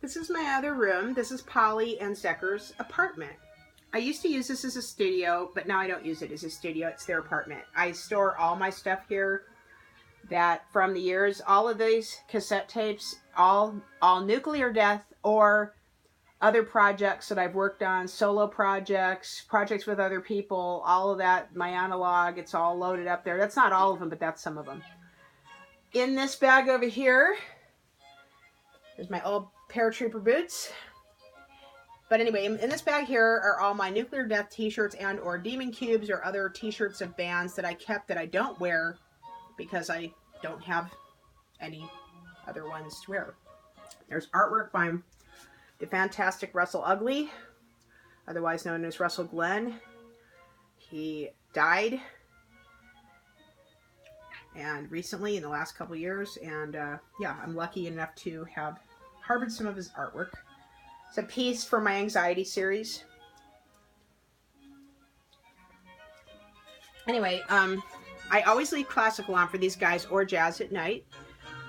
This is my other room. This is Polly and Zekker's apartment. I used to use this as a studio, but now I don't use it as a studio. It's their apartment. I store all my stuff here that from the years, all of these cassette tapes, all nuclear death or other projects that I've worked on, solo projects, projects with other people, all of that, my analog, it's all loaded up there. That's not all of them, but that's some of them. In this bag over here, there's my old paratrooper boots. But anyway, in this bag here are all my nuclear death t-shirts and or demon cubes or other t-shirts of bands that I kept that I don't wear because I don't have any other ones to wear. There's artwork by the fantastic Russell Ugly, otherwise known as Russell Glenn. He died and recently in the last couple years, and yeah, I'm lucky enough to have harbored some of his artwork. It's a piece for my anxiety series. Anyway, I always leave classical on for these guys or jazz at night.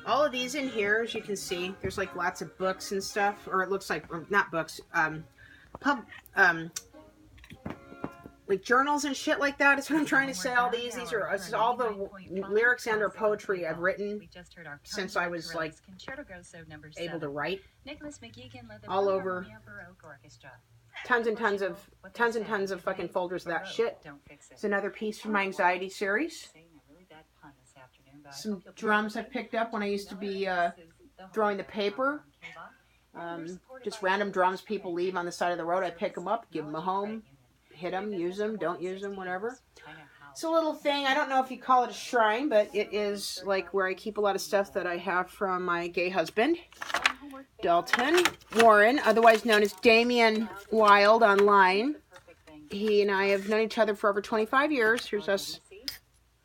All of these in here, as you can see, there's like lots of books and stuff, or it looks like, or not books, like journals and shit like that is what I'm trying to say. All these are all the lyrics and or poetry I've written since I was like able to write. All over tons and tons of fucking folders of that shit. It's another piece from my anxiety series. Some drums I picked up when I used to be throwing the paper. Just random drums people leave on the side of the road. I pick them up, give them a home. Hit them, use them, don't use them, whatever. It's a little thing. I don't know if you call it a shrine, but it is like where I keep a lot of stuff that I have from my gay husband, Dalton Warren, otherwise known as Damien Wild online. He and I have known each other for over 25 years. Here's us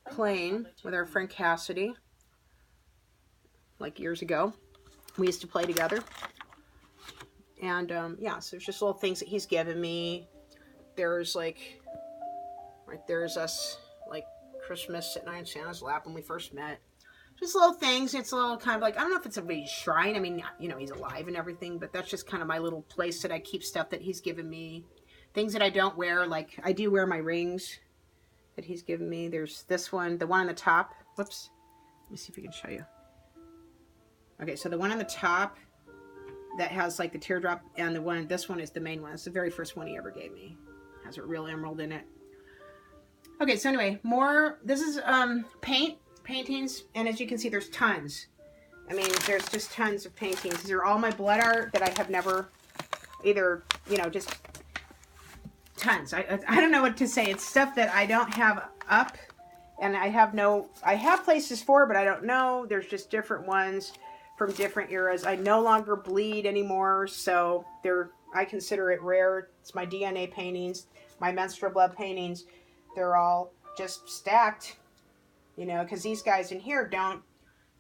playing with our friend Cassidy, like years ago. We used to play together. And yeah, so there's just little things that he's given me. There's like, right there's us, like Christmas sitting on Santa's lap when we first met. Just little things. It's a little kind of like, I don't know if it's a big shrine. I mean, you know, he's alive and everything, but that's just kind of my little place that I keep stuff that he's given me. Things that I don't wear, like I do wear my rings that he's given me. There's this one, the one on the top. Whoops. Let me see if we can show you. Okay, so the one on the top that has like the teardrop, and this one is the main one. It's the very first one he ever gave me. Has a real emerald in it. Okay, so anyway, this is paintings, and as you can see, there's tons. I mean, there's just tons of paintings. These are all my blood art that I have never either, you know, just tons. I don't know what to say. It's stuff that I don't have up, and I have places for, but I don't know. There's just different ones from different eras. I no longer bleed anymore, so I consider it rare. It's my DNA paintings, my menstrual blood paintings. They're all just stacked, you know, because these guys in here don't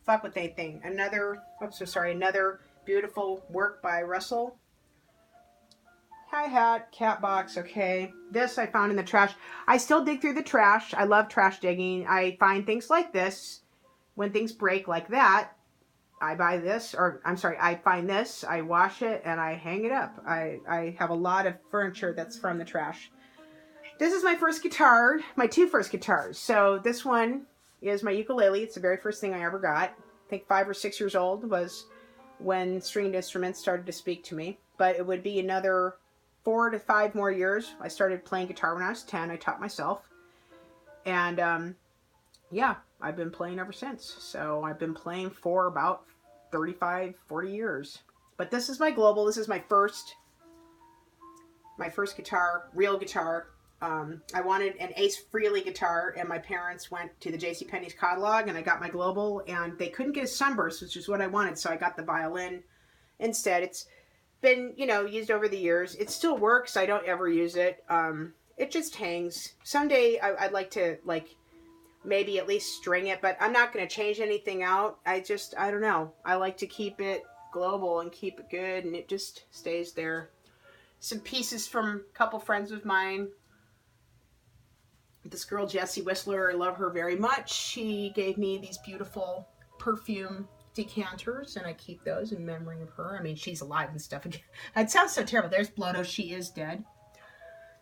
fuck what they think. Another beautiful work by Russell. Hi-hat, cat box, okay. This I found in the trash. I still dig through the trash. I love trash digging. I find things like this. When things break like that, I buy this, or I'm sorry, I find this, I wash it, and I hang it up. I have a lot of furniture that's from the trash. This is my first guitar, my two first guitars. So this one is my ukulele. It's the very first thing I ever got. I think 5 or 6 years old was when stringed instruments started to speak to me. But it would be another 4 to 5 more years. I started playing guitar when I was 10. I taught myself. And yeah, I've been playing ever since. So I've been playing for about 35, 40 years. But this is my global. This is my first guitar, real guitar. I wanted an Ace Frehley guitar, and my parents went to the JCPenney's catalog, and I got my global, and they couldn't get a sunburst, which is what I wanted, so I got the violin instead. It's been, you know, used over the years. It still works. I don't ever use it. It just hangs. Someday I'd like to, like, maybe at least string it, but I'm not going to change anything out. I don't know. I like to keep it global and keep it good, and it just stays there. Some pieces from a couple friends of mine. This girl, Jessie Whistler, I love her very much. She gave me these beautiful perfume decanters, and I keep those in memory of her. I mean, she's alive and stuff. It sounds so terrible. There's Blodo. She is dead.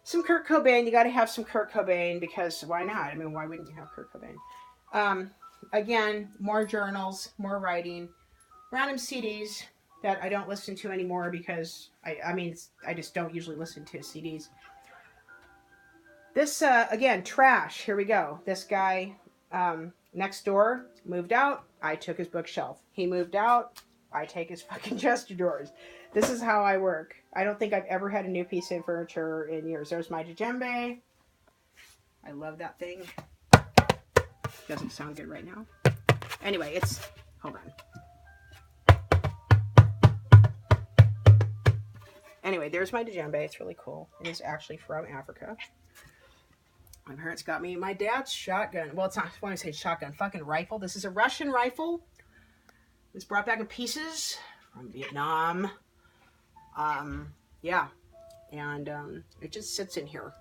Some Kurt Cobain. You got to have some Kurt Cobain, because why not? I mean, why wouldn't you have Kurt Cobain? Again, more journals, more writing, random CDs that I don't listen to anymore because I just don't usually listen to CDs. This, again, trash. Here we go. This guy next door moved out. I took his bookshelf. He moved out. I take his fucking chest of drawers. This is how I work. I don't think I've ever had a new piece of furniture in years. There's my djembe. I love that thing. Doesn't sound good right now. Anyway, hold on. Anyway, there's my djembe. It's really cool. It is actually from Africa. My parents got me my dad's shotgun. Well, it's not when I say shotgun, fucking rifle. This is a Russian rifle. It was brought back in pieces from Vietnam. Yeah. And it just sits in here.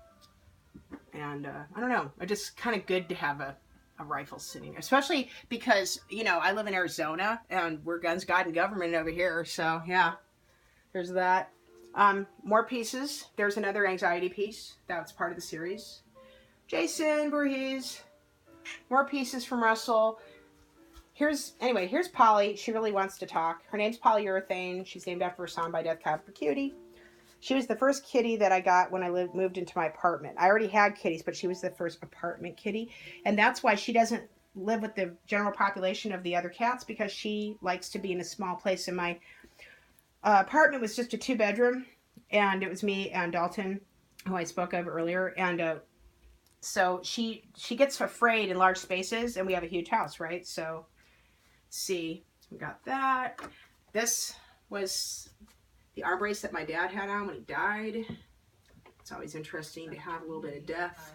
And I don't know. It's just kind of good to have a rifle sitting there. Especially because, I live in Arizona and we're guns, God, and government over here. So, yeah. There's that. More pieces. There's another anxiety piece. That's part of the series. Jason Voorhees, more pieces from Russell. Here's Polly. She really wants to talk. Her name's Polyurethane. She's named after a song by Death Cab for Cutie. She was the first kitty that I got when I moved into my apartment. I already had kitties, but she was the first apartment kitty. And that's why she doesn't live with the general population of the other cats, because she likes to be in a small place. And my apartment was just a 2-bedroom, and it was me and Dalton, who I spoke of earlier. And so she gets afraid in large spaces, and we have a huge house, right? So, let's see, we got that. This was the arm brace that my dad had on when he died. It's always interesting to have a little bit of death.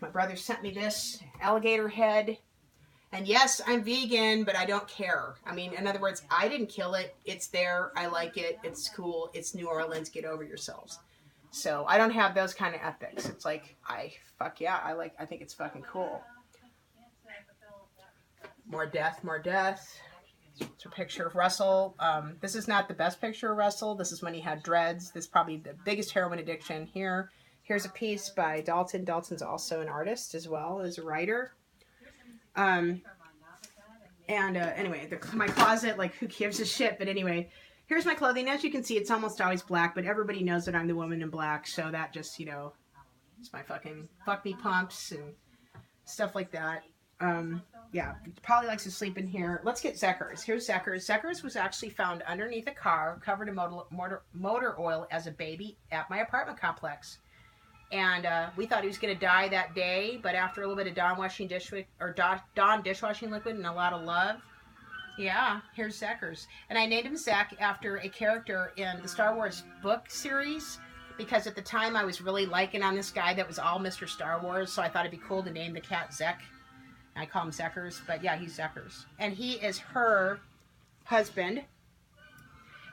My brother sent me this alligator head. And yes, I'm vegan, but I don't care. I mean, in other words, I didn't kill it. It's there. I like it. It's cool. It's New Orleans. Get over yourselves. So I don't have those kind of ethics. It's like, I think it's fucking cool. More death. It's a picture of Russell. This is not the best picture of Russell. This is when he had dreads. This is probably the biggest heroin addiction here. Here's a piece by Dalton. Dalton's also an artist as well as a writer. Anyway, my closet, like, who gives a shit? But anyway, here's my clothing. As you can see, it's almost always black, but everybody knows that I'm the woman in black, so that just, it's my fucking fuck me pumps and stuff like that. Yeah, Polly likes to sleep in here. Let's get Zekkers. Here's Zekkers. Zekkers was actually found underneath a car, covered in motor oil as a baby at my apartment complex. And we thought he was going to die that day, but after a little bit of Dawn dishwashing liquid and a lot of love, yeah, here's Zekkers. And I named him Zek after a character in the Star Wars book series, because at the time I was really liking on this guy that was all Mr. Star Wars, so I thought it'd be cool to name the cat Zek. I call him Zekkers, but yeah, he's Zekkers. And he is her husband.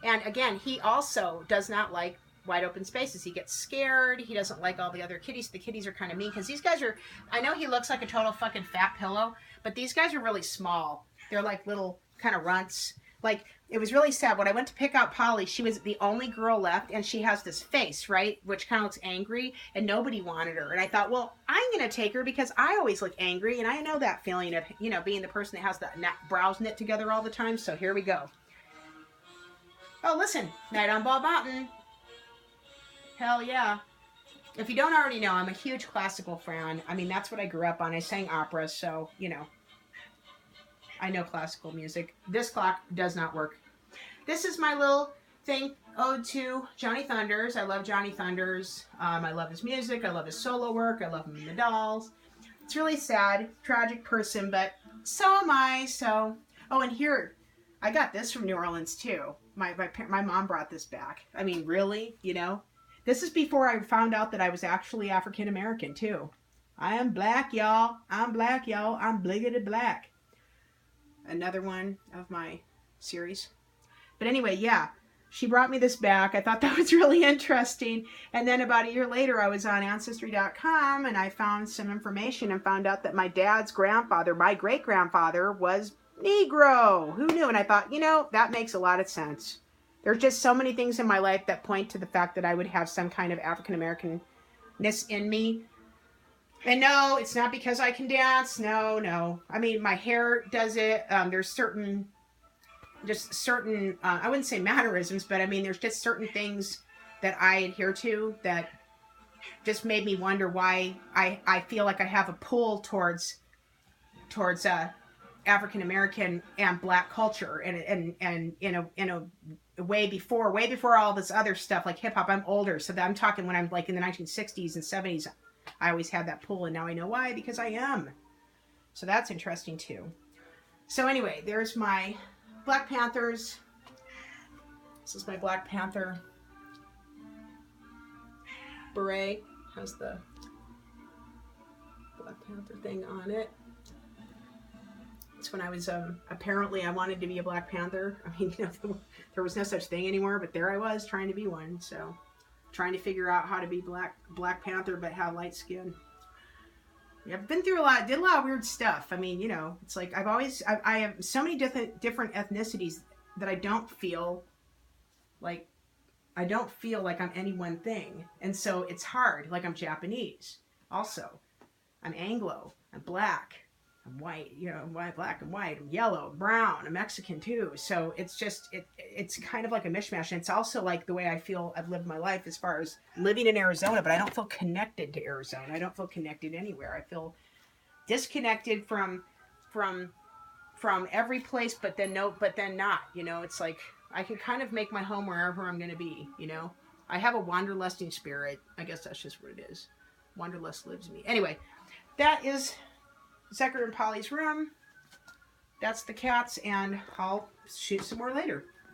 And again, he also does not like wide open spaces. He gets scared. He doesn't like all the other kitties. The kitties are kind of mean, because these guys are, I know he looks like a total fucking fat pillow, but these guys are really small. They're like little kind of runts. Like, it was really sad. When I went to pick out Polly, she was the only girl left, and she has this face, right, which kind of looks angry, and nobody wanted her. And I thought, well, I'm going to take her because I always look angry, and I know that feeling of, being the person that has the brows knit together all the time. So here we go. Oh, listen, Night on Bald Mountain. Hell yeah. If you don't already know, I'm a huge classical fan. I mean, that's what I grew up on. I sang opera, so, I know classical music. This clock does not work. This is my little thing, ode to Johnny Thunders. I love Johnny Thunders. I love his music. I love his solo work. I love him in the Dolls. It's really sad, tragic person, but so am I. So, oh, and here, I got this from New Orleans too. My mom brought this back. I mean, really, This is before I found out that I was actually African American too. I am black, y'all. I'm black, y'all. I'm bliggity black. Another one of my series. But anyway, yeah, she brought me this back. I thought that was really interesting. And then about a year later, I was on Ancestry.com, and I found some information and found out that my dad's grandfather, my great-grandfather, was Negro. Who knew? And I thought, you know, that makes a lot of sense. There's just so many things in my life that point to the fact that I would have some kind of African Americanness in me. And no, it's not because I can dance. No, no. I mean, my hair does it. There's certain, I wouldn't say mannerisms, but I mean, there's just certain things that I adhere to that just made me wonder why I feel like I have a pull towards African American and Black culture, and in a way before all this other stuff like hip hop. I'm older, so that I'm talking when I'm like in the 1960s and 70s. I always had that pull, and now I know why, because I am. So that's interesting too. So anyway, there's my Black Panthers. This is my Black Panther beret. Has the Black Panther thing on it. It's when I was, apparently I wanted to be a Black Panther. I mean, you know, there was no such thing anymore, but there I was trying to be one. So, trying to figure out how to be Black Panther, but have light skin. Yeah, I've been through a lot, did a lot of weird stuff. I mean, you know, it's like I have so many different ethnicities that I don't feel like I'm any one thing. And so it's hard. Like I'm Japanese also. I'm Anglo. I'm Black. I'm white, you know, white, black and white, I'm yellow, brown, I'm Mexican too. So it's just, it's kind of like a mishmash. And it's also like the way I feel I've lived my life as far as living in Arizona, but I don't feel connected to Arizona. I don't feel connected anywhere. I feel disconnected from every place, but then not, you know. It's like, I can kind of make my home wherever I'm going to be, you know. I have a wanderlusting spirit. I guess that's just what it is. Wanderlust lives in me. Anyway, that is Zekker and Polly's room. That's the cats, and I'll shoot some more later.